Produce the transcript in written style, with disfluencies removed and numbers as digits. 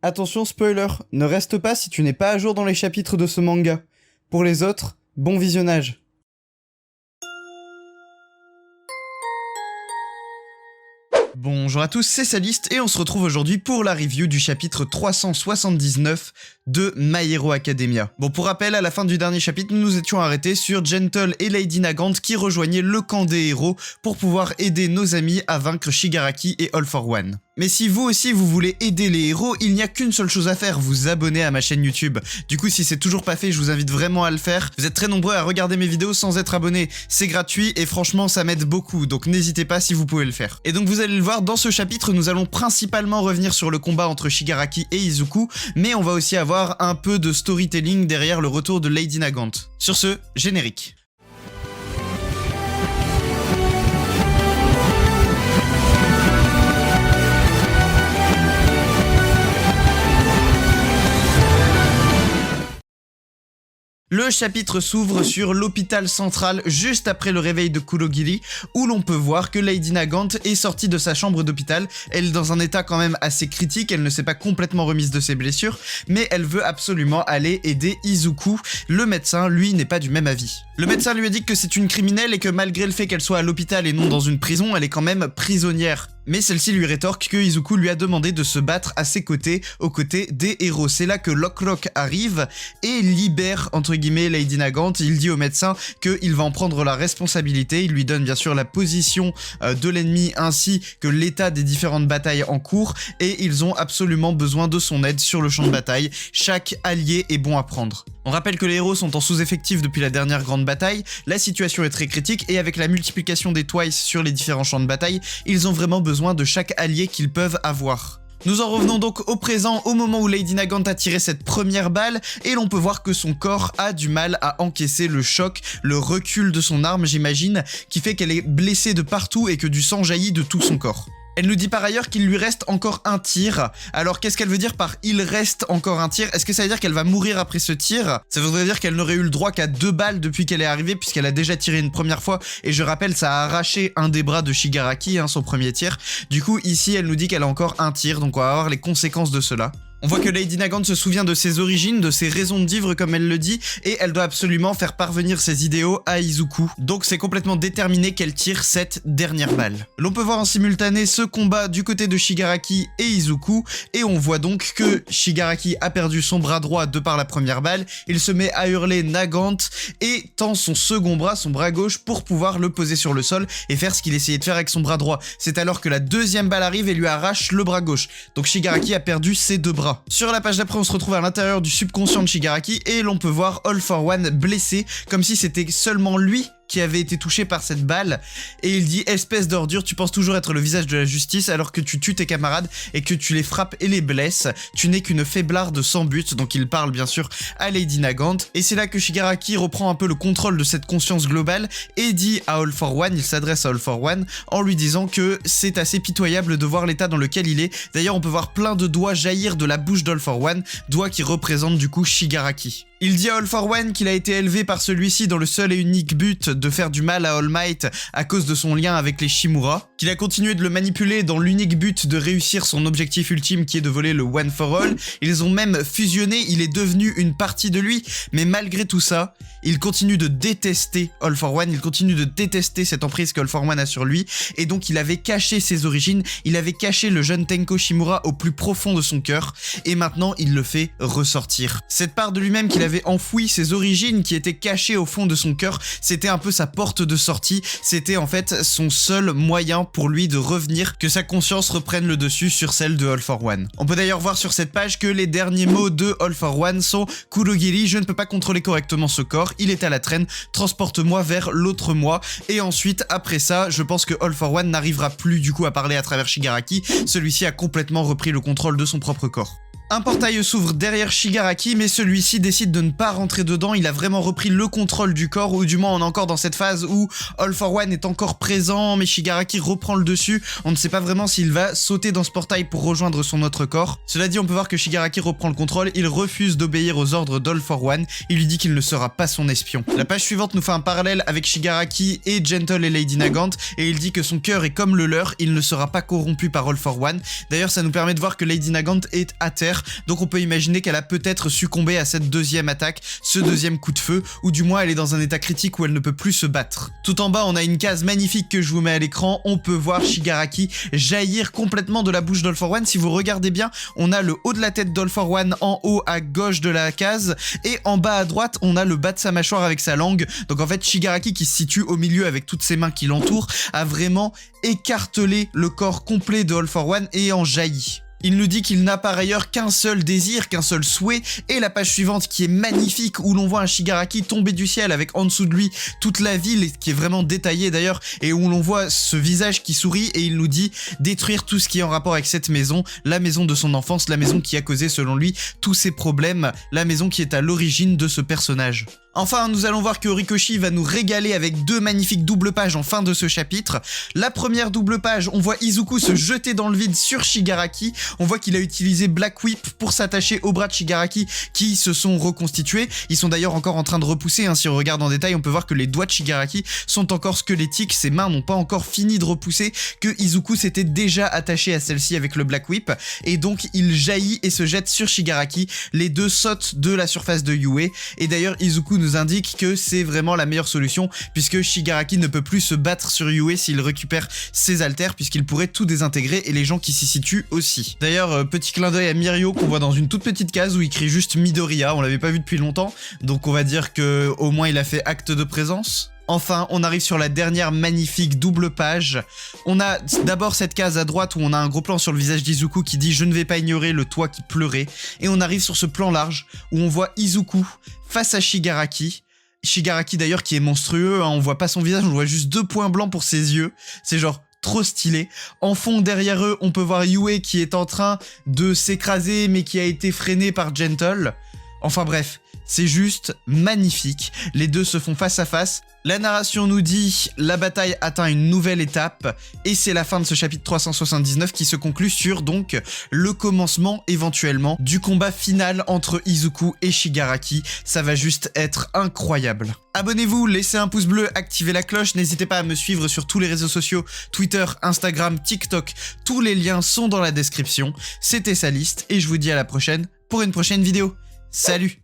Attention spoiler, ne reste pas si tu n'es pas à jour dans les chapitres de ce manga. Pour les autres, bon visionnage. Bonjour à tous, c'est Saliste et on se retrouve aujourd'hui pour la review du chapitre 379 de My Hero Academia. Bon, pour rappel, à la fin du dernier chapitre, nous nous étions arrêtés sur Gentle et Lady Nagant qui rejoignaient le camp des héros pour pouvoir aider nos amis à vaincre Shigaraki et All for One. Mais si vous aussi vous voulez aider les héros, il n'y a qu'une seule chose à faire, vous abonner à ma chaîne YouTube. Du coup, si c'est toujours pas fait, je vous invite vraiment à le faire. Vous êtes très nombreux à regarder mes vidéos sans être abonnés, c'est gratuit et franchement ça m'aide beaucoup, donc n'hésitez pas si vous pouvez le faire. Et donc vous allez le voir, dans ce chapitre, nous allons principalement revenir sur le combat entre Shigaraki et Izuku, mais on va aussi avoir un peu de storytelling derrière le retour de Lady Nagant. Sur ce, générique. Le chapitre s'ouvre sur l'hôpital central juste après le réveil de Kurogiri, où l'on peut voir que Lady Nagant est sortie de sa chambre d'hôpital. Elle est dans un état quand même assez critique, elle ne s'est pas complètement remise de ses blessures, mais elle veut absolument aller aider Izuku. Le médecin, lui, n'est pas du même avis. Le médecin lui a dit que c'est une criminelle et que malgré le fait qu'elle soit à l'hôpital et non dans une prison, elle est quand même prisonnière. Mais celle-ci lui rétorque que Izuku lui a demandé de se battre à ses côtés, aux côtés des héros. C'est là que Lock arrive et libère, entre guillemets, Lady Nagant. Il dit au médecin qu'il va en prendre la responsabilité. Il lui donne bien sûr la position de l'ennemi ainsi que l'état des différentes batailles en cours. Et ils ont absolument besoin de son aide sur le champ de bataille. Chaque allié est bon à prendre. On rappelle que les héros sont en sous-effectif depuis la dernière grande bataille, la situation est très critique et avec la multiplication des Twice sur les différents champs de bataille, ils ont vraiment besoin de chaque allié qu'ils peuvent avoir. Nous en revenons donc au présent, au moment où Lady Nagant a tiré cette première balle, et l'on peut voir que son corps a du mal à encaisser le choc, le recul de son arme j'imagine, qui fait qu'elle est blessée de partout et que du sang jaillit de tout son corps. Elle nous dit par ailleurs qu'il lui reste encore un tir. Alors qu'est-ce qu'elle veut dire par « il reste encore un tir » Est-ce que ça veut dire qu'elle va mourir après ce tir? Ça voudrait dire qu'elle n'aurait eu le droit qu'à 2 balles depuis qu'elle est arrivée, puisqu'elle a déjà tiré une première fois. Et je rappelle, ça a arraché un des bras de Shigaraki, son premier tir. Du coup, ici, elle nous dit qu'elle a encore un tir, donc on va voir les conséquences de cela. On voit que Lady Nagant se souvient de ses origines, de ses raisons de vivre comme elle le dit, et elle doit absolument faire parvenir ses idéaux à Izuku. Donc c'est complètement déterminé qu'elle tire cette dernière balle. L'on peut voir en simultané ce combat du côté de Shigaraki et Izuku, et on voit donc que Shigaraki a perdu son bras droit de par la première balle, il se met à hurler Nagant, et tend son second bras, son bras gauche, pour pouvoir le poser sur le sol et faire ce qu'il essayait de faire avec son bras droit. C'est alors que la deuxième balle arrive et lui arrache le bras gauche. Donc Shigaraki a perdu ses 2 bras. Sur la page d'après, on se retrouve à l'intérieur du subconscient de Shigaraki et l'on peut voir All for One blessé, comme si c'était seulement lui qui avait été touché par cette balle, et il dit « Espèce d'ordure, tu penses toujours être le visage de la justice alors que tu tues tes camarades et que tu les frappes et les blesses, tu n'es qu'une faiblarde sans but », donc il parle bien sûr à Lady Nagant, et c'est là que Shigaraki reprend un peu le contrôle de cette conscience globale et dit à All for One, il s'adresse à All for One en lui disant que c'est assez pitoyable de voir l'état dans lequel il est. D'ailleurs on peut voir plein de doigts jaillir de la bouche d'All for One, doigts qui représentent du coup Shigaraki. Il dit à All for One qu'il a été élevé par celui-ci dans le seul et unique but de faire du mal à All Might à cause de son lien avec les Shimura, qu'il a continué de le manipuler dans l'unique but de réussir son objectif ultime qui est de voler le One for All. Ils ont même fusionné, il est devenu une partie de lui, mais malgré tout ça, il continue de détester All for One, il continue de détester cette emprise que All for One a sur lui, et donc il avait caché ses origines, il avait caché le jeune Tenko Shimura au plus profond de son cœur, et maintenant il le fait ressortir. Cette part de lui-même qu'il avait enfoui, ses origines qui étaient cachées au fond de son cœur, c'était un peu sa porte de sortie, c'était en fait son seul moyen pour lui de revenir, que sa conscience reprenne le dessus sur celle de All for One. On peut d'ailleurs voir sur cette page que les derniers mots de All for One sont « Kurogiri, je ne peux pas contrôler correctement ce corps, il est à la traîne, transporte-moi vers l'autre moi ». Et ensuite, après ça, je pense que All for One n'arrivera plus du coup à parler à travers Shigaraki, celui-ci a complètement repris le contrôle de son propre corps. Un portail s'ouvre derrière Shigaraki, mais celui-ci décide de ne pas rentrer dedans, il a vraiment repris le contrôle du corps, ou du moins on est encore dans cette phase où All for One est encore présent, mais Shigaraki reprend le dessus, on ne sait pas vraiment s'il va sauter dans ce portail pour rejoindre son autre corps. Cela dit, on peut voir que Shigaraki reprend le contrôle, il refuse d'obéir aux ordres d'All for One, il lui dit qu'il ne sera pas son espion. La page suivante nous fait un parallèle avec Shigaraki et Gentle et Lady Nagant, et il dit que son cœur est comme le leur, il ne sera pas corrompu par All for One. D'ailleurs ça nous permet de voir que Lady Nagant est à terre, terre, donc on peut imaginer qu'elle a peut-être succombé à cette deuxième attaque, ce deuxième coup de feu, ou du moins elle est dans un état critique où elle ne peut plus se battre. Tout en bas, on a une case magnifique que je vous mets à l'écran, on peut voir Shigaraki jaillir complètement de la bouche d'All for One. Si vous regardez bien, on a le haut de la tête d'All for One en haut à gauche de la case, et en bas à droite, on a le bas de sa mâchoire avec sa langue. Donc en fait, Shigaraki, qui se situe au milieu avec toutes ses mains qui l'entourent, a vraiment écartelé le corps complet de All for One et en jaillit. Il nous dit qu'il n'a par ailleurs qu'un seul désir, qu'un seul souhait, et la page suivante qui est magnifique où l'on voit un Shigaraki tomber du ciel avec en dessous de lui toute la ville, qui est vraiment détaillée d'ailleurs, et où l'on voit ce visage qui sourit, et il nous dit détruire tout ce qui est en rapport avec cette maison, la maison de son enfance, la maison qui a causé selon lui tous ses problèmes, la maison qui est à l'origine de ce personnage. Enfin, nous allons voir que Horikoshi va nous régaler avec deux magnifiques doubles pages en fin de ce chapitre. La première double page, on voit Izuku se jeter dans le vide sur Shigaraki. On voit qu'il a utilisé Black Whip pour s'attacher aux bras de Shigaraki qui se sont reconstitués. Ils sont d'ailleurs encore en train de repousser, hein. Si on regarde en détail, on peut voir que les doigts de Shigaraki sont encore squelettiques, ses mains n'ont pas encore fini de repousser, que Izuku s'était déjà attaché à celle-ci avec le Black Whip, et donc il jaillit et se jette sur Shigaraki. Les deux sautent de la surface de Yue, et d'ailleurs Izuku nous indique que c'est vraiment la meilleure solution, puisque Shigaraki ne peut plus se battre sur Yue s'il récupère ses haltères, puisqu'il pourrait tout désintégrer, et les gens qui s'y situent aussi. D'ailleurs, petit clin d'œil à Mirio qu'on voit dans une toute petite case où il crie juste Midoriya, on l'avait pas vu depuis longtemps, donc on va dire que au moins il a fait acte de présence. Enfin, on arrive sur la dernière magnifique double page. On a d'abord cette case à droite où on a un gros plan sur le visage d'Izuku qui dit « Je ne vais pas ignorer le toit qui pleurait ». Et on arrive sur ce plan large où on voit Izuku face à Shigaraki. Shigaraki d'ailleurs qui est monstrueux, hein, on voit pas son visage, on voit juste deux points blancs pour ses yeux. C'est genre trop stylé. En fond, derrière eux, on peut voir Yue qui est en train de s'écraser mais qui a été freiné par Gentle. Enfin bref, c'est juste magnifique. Les deux se font face à face. La narration nous dit « La bataille atteint une nouvelle étape » et c'est la fin de ce chapitre 379 qui se conclut sur donc le commencement éventuellement du combat final entre Izuku et Shigaraki. Ça va juste être incroyable. Abonnez-vous, laissez un pouce bleu, activez la cloche, n'hésitez pas à me suivre sur tous les réseaux sociaux, Twitter, Instagram, TikTok, tous les liens sont dans la description. C'était Saliste et je vous dis à la prochaine pour une prochaine vidéo. Salut!